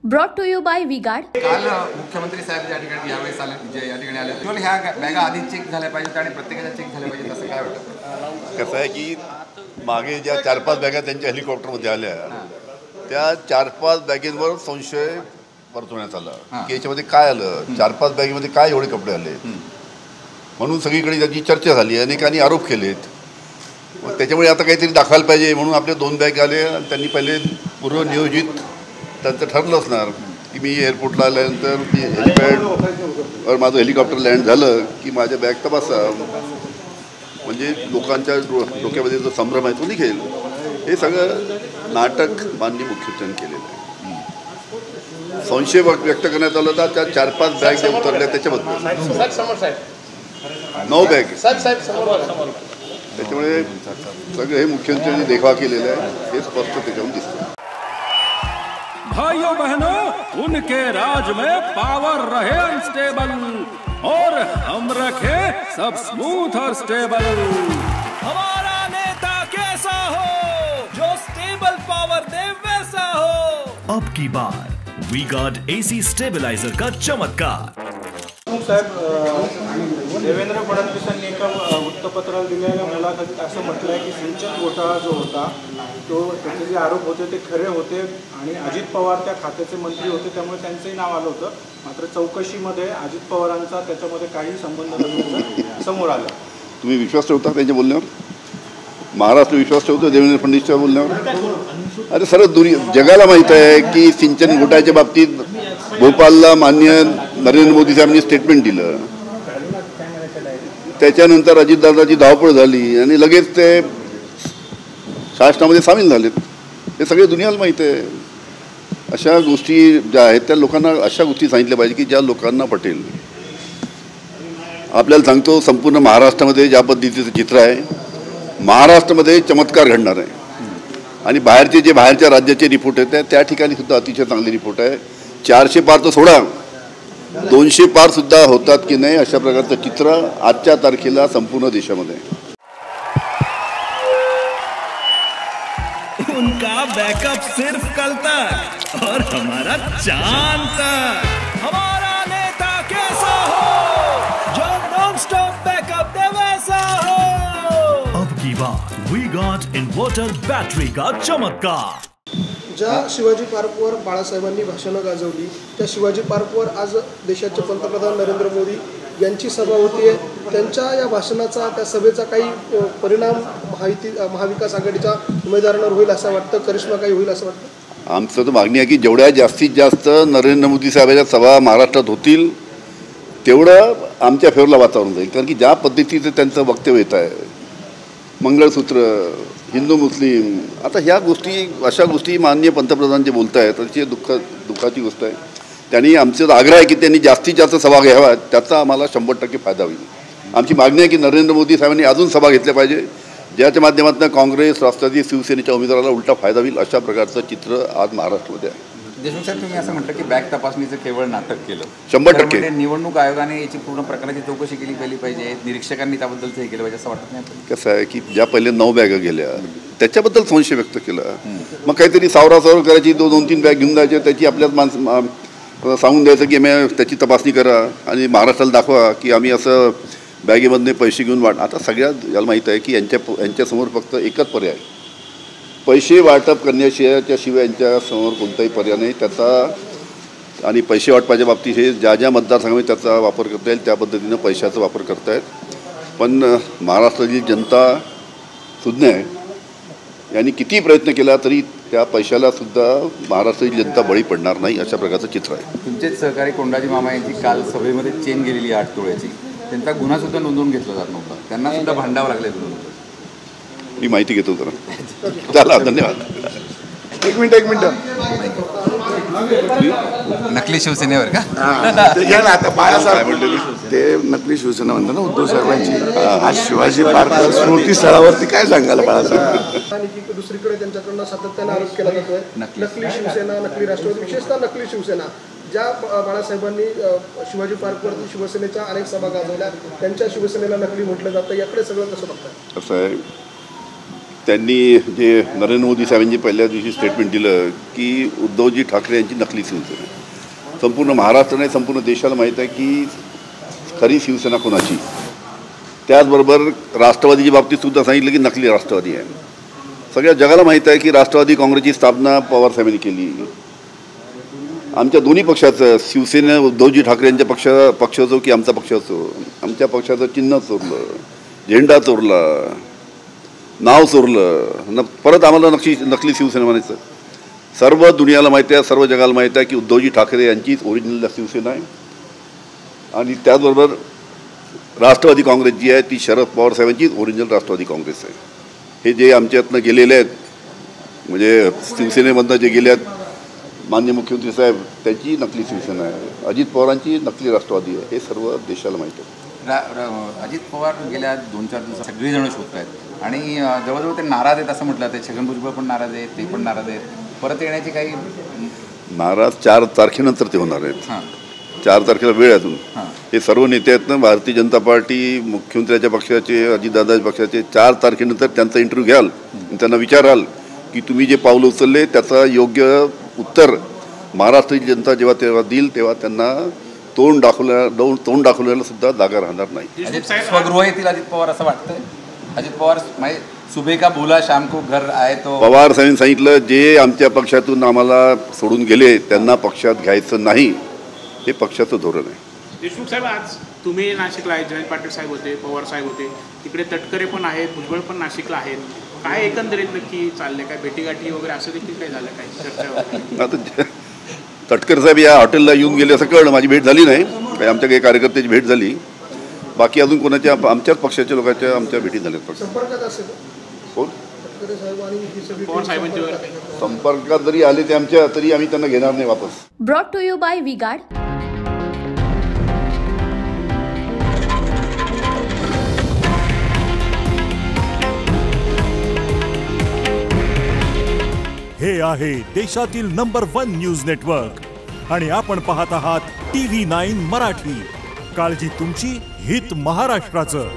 Brought to you by V-Guard. काल मुख्यमंत्री साहेब या ठिकाणी यावेळेस आले, या ठिकाणी आले होते. ह्या बॅगा आधी चेक झाल्या पाहिजेत आणि प्रत्येकाच्या चेक झाल्या पाहिजेत असं काय वाटतं? कसं आहे की मागे ज्या 4-5 बॅगा त्यांच्या हेलिकॉप्टरमध्ये आल्या त्या 4-5 बॅगेंवर संशय वर्तवण्यात आला की याच्यामध्ये काय आलं, 4-5 बॅगेमध्ये काय एवढे कपडे आले म्हणून सगळीकडे त्याची चर्चा झाली. अनेकांनी आरोप केलेत. मग त्याच्यामुळे आता काहीतरी दाखवायला पाहिजे म्हणून आपले 2 बॅग आले आणि त्यांनी पहिले पूर्वनियोजित त्यांचं ठरलं असणार की मी एअरपोर्टला आल्यानंतर मी हेलिपॅडवर माझं हेलिकॉप्टर लँड झालं की माझ्या बॅग तपासा, म्हणजे लोकांच्या डोक्यामध्ये जो संभ्रम आहे तो निघेल. हे सगळं नाटक माननीय मुख्यमंत्र्यांनी केलेलं आहे. संशय व्यक्त करण्यात आला होता त्या 4-5 बॅग ज्या उतरल्या त्याच्याबद्दल 9 बॅग. त्याच्यामुळे सगळं हे मुख्यमंत्र्यांनी देखवा केलेला आहे हे स्पष्ट त्याच्यावरून दिसतं. भाइयों बहनों, उनके राज में पावर रहे अनस्टेबल और हम रखे सब स्मूथ और स्टेबल. हमारा नेता कैसा हो जो स्टेबल पावर दे वैसा हो. अब की बार वी गार्ड एसी स्टेबलाइजर का चमत्कार. साहेब, देवेंद्र फडणवीसांनी एका वृत्तपत्राला दिलेल्या मुलाखतीत असं म्हटलं आहे की सिंचन घोटाळा जो होता तो त्याचे जे आरोप होते ते खरे होते आणि अजित पवार त्या खात्याचे मंत्री होते त्यामुळे त्यांचंही नाव आलं होतं. मात्र चौकशीमध्ये अजित पवारांचा त्याच्यामध्ये काही संबंध नसल्याचं समोर आलं. तुम्ही विश्वास ठेवता त्यांच्या बोलण्यावर? महाराष्ट्र विश्वास ठेवतो देवेंद्र फडणवीसच्या बोलण्यावर? अरे सर्व जगाला माहीत आहे की सिंचन घोटाळ्याच्या बाबतीत भोपाळला माननीय नरेंद्र मोदी साहेबांनी स्टेटमेंट दिलं. त्याच्यानंतर अजितदादाची धावपळ झाली आणि लगेच ते शासनामध्ये सामील झालेत. हे सगळे दुनियाला माहीत आहे. अशा गोष्टी ज्या आहेत त्या लोकांना अशा गोष्टी सांगितल्या पाहिजे की ज्या लोकांना पटेल. आपल्याला सांगतो संपूर्ण महाराष्ट्रामध्ये ज्या पद्धतीचं चित्र आहे, महाराष्ट्रामध्ये चमत्कार घडणार आहे आणि बाहेरच्या राज्याचे रिपोर्ट आहेत त्या ठिकाणी सुद्धा अतिशय चांगले रिपोर्ट आहे. 400 पार तर सोडा, 200 पार सुद्धा होतात की नाही अशा प्रकारचं चित्र आजच्या तारखेला संपूर्ण देशामध्ये. उनका बैकअप सिर्फ कल तक और हमारा चांद तक. हमारा नेता कैसा हो जो नॉन स्टॉप बैकअप दे वैसा हो. अब की बार वी गॉट इन्वर्टर बैटरी का चमत्कार. ज्या शिवाजी पार्कवर बाळासाहेबांनी भाषणं गाजवली त्या शिवाजी पार्कवर आज देशाचे पंतप्रधान नरेंद्र मोदी यांची सभा होती आहे. त्यांच्या या भाषणाचा त्या सभेचा काही परिणाम महाविकास आघाडीच्या उमेदवारांवर होईल असं वाटतं? करिश्मा काही होईल असं वाटतं? आमचं तर मागणी आहे की जेवढ्या जास्तीत जास्त नरेंद्र मोदी साहेबांच्या सभा महाराष्ट्रात होतील तेवढं आमच्या फेवरला वातावरण जाईल. कारण की ज्या पद्धतीचं त्यांचं वक्तव्य येत आहे, मंगळसूत्र, हिंदू मुस्लिम, आता ह्या गोष्टी अशा गोष्टी माननीय पंतप्रधान जे बोलत आहेत त्याची दुःखाची गोष्ट आहे. त्यांनी आमचा आग्रह आहे की त्यांनी जास्तीत जास्त सभा घ्याव्यात, त्याचा आम्हाला 100% फायदा होईल. आमची मागणी आहे की नरेंद्र मोदी साहेबांनी अजून सभा घेतल्या पाहिजे ज्याच्या माध्यमातून काँग्रेस, राष्ट्रवादी, शिवसेनेच्या उमेदवाराला उलटा फायदा होईल. अशा प्रकारचं चित्र आज महाराष्ट्रामध्ये आहे. देशमुख साहेब, तुम्ही असं म्हटलं की बॅग तपासणीचं केवळ नाटक केलं. 100%. निवडणूक आयोगाने याची पूर्ण प्रकाराची चौकशी केली पाहिजे, निरीक्षकांनी त्याबद्दलचं हे केलं पाहिजे असं वाटत नाही? कसं आहे की ज्या पहिले 9 बॅगा गेल्या त्याच्याबद्दल संशय व्यक्त केला. मग काहीतरी सावरासावर करायची, 2-3 बॅग घेऊन जायचे, त्याची आपल्याच सांगून द्यायचं की आम्ही त्याची तपासणी करा आणि महाराष्ट्राला दाखवा की आम्ही असं बॅगेमधले पैसे घेऊन आता सगळ्यात याला माहीत आहे की यांच्यासमोर फक्त एकच पर्याय, पैसे वाटप करण्याशिवाय यांच्यासमोर कोणताही पर्याय नाही. त्याचा आणि पैसे वाटपाच्या बाबतीत हे ज्या मतदारसंघामध्ये त्याचा वापर करता येईल त्या पद्धतीनं पैशाचा वापर करतायत. पण महाराष्ट्राची जनता सुज्ञ आहे. यांनी किती प्रयत्न केला तरी त्या पैशाला सुद्धा महाराष्ट्राची जनता बळी पडणार नाही अशा प्रकारचं चित्र आहे. तुमचेच सहकारी कोंडाजी मामा यांची काल सभेमध्ये चेन गेलेली 8 तोळ्याची, त्यांचा गुन्हा सुद्धा नोंदवून घेतला जात नव्हता, त्यांना सुद्धा भांडावं लागलं. मी माहिती घेतो जरा. चला, धन्यवाद. एक मिनिट नकली शिवसेनेवर का आता बाळासाहेब ते नकली शिवसेना म्हणतात ना उद्धव साहेबांची. आज शिवाजी पार्क स्मृती स्थळावरती काय सांगायला बाळासाहेब? दुसरीकडे त्यांच्याकडनं सातत्याने आरोप केला जातोय नकली शिवसेना, नकली राष्ट्रवादी, विशेषतः नकली शिवसेना. ज्या बाळासाहेबांनी शिवाजी पार्कवरती शिवसेनेच्या अनेक सभा गाजवल्या त्यांच्या शिवसेनेला नकली म्हटलं जातं, याकडे सगळं कसं बघताय? असं आहे त्यांनी जे नरेंद्र मोदी साहेबांनी पहिल्या दिवशी स्टेटमेंट दिलं की उद्धवजी ठाकरे यांची नकली शिवसेना, संपूर्ण महाराष्ट्र नाही संपूर्ण देशाला माहीत आहे की खरी शिवसेना कोणाची. त्याचबरोबर राष्ट्रवादीच्या बाबतीत सुद्धा सांगितलं की नकली राष्ट्रवादी आहे. सगळ्या जगाला माहीत आहे की राष्ट्रवादी काँग्रेसची स्थापना पवार साहेबांनी केली. आमच्या दोन्ही पक्षाचं, शिवसेना उद्धवजी ठाकरे यांच्या पक्ष असो की आमचा पक्ष असो, आमच्या पक्षाचं चिन्ह चोरलं, झेंडा चोरला, नाव चोरलं, परत आम्हाला नकली शिवसेना म्हणायचं. सर्व दुनियाला माहिती आहे, सर्व जगाला माहीत आहे की उद्धवजी ठाकरे यांचीच ओरिजिनल शिवसेना आहे. आणि त्याचबरोबर राष्ट्रवादी काँग्रेस जी आहे ती शरद पवार साहेबांचीच ओरिजिनल राष्ट्रवादी काँग्रेस आहे. हे जे आमच्यातनं गेलेले आहेत, म्हणजे शिवसेनेमधनं जे गेले आहेत, माननीय मुख्यमंत्री साहेब त्यांची नकली शिवसेना आहे, अजित पवारांची नकली राष्ट्रवादी आहे, हे सर्व देशाला माहीत आहे. अजित पवार गेल्या 2-4 दिवसात सगळेजण शोधत आहेत आणि जवळजवळ ते नाराज आहेत असं म्हटलं. ते छगन भुजबळ पण नाराज आहेत, ते पण नाराज आहेत. परत येण्याची काही नाराज 4 तारखेनंतर ते होणार आहेत. 4 तारखेला वेळ अजून. हे सर्व नेते आहेत ना, भारतीय जनता पार्टी, मुख्यमंत्र्याच्या पक्षाचे, अजितदादाच्या पक्षाचे, 4 तारखेनंतर त्यांचा इंटरव्ह्यू घ्याल, त्यांना विचाराल की तुम्ही जे पावलं उचलले त्याचा योग्य उत्तर महाराष्ट्राची जनता जेव्हा तेव्हा देईल, तेव्हा त्यांना तोंड दाखवल्याला सुद्धा जागा राहणार नाही. स्वगृह येतील अजित पवार असं वाटतंय. अजित पवार सुबह का बोला शाम को घर आए तो. पवार साहेबांनी सांगितलं जे आमच्या पक्षातून आम्हाला सोडून गेले त्यांना पक्षात घ्यायचं नाही, हे पक्षाचं धोरण आहे. देशमुख साहेब, आज तुम्ही नाशिकला आहे, जयंत पाटील साहेब होते, पवार साहेब होते, तिकडे तटकरे पण आहेत, भुजबळ पण नाशिकला आहेत. काय एकंदरीत नक्की चाललंय? काय भेटीगाठी वगैरे असं देखील काही झालं, काही चर्चा? आता तटकर साहेब या हॉटेलला येऊन गेले असं कळलं, माझी भेट झाली नाही. आमच्या काही कार्यकर्त्याची भेट झाली, बाकी अजून कोणाच्या आमच्याच पक्षाच्या लोकांच्या आमच्या भेटी झाल्यात. कोण पवार साहेबांच्या संपर्कात जरी आले ते आमच्या, तरी आम्ही त्यांना घेणार नाही वापस. Brought to you by V-Guard. हे आहे देशातील नंबर 1 न्यूज नेटवर्क आणि आपण पाहत आहात TV9 मराठी. काळजी तुमची, हित महाराष्ट्राचं.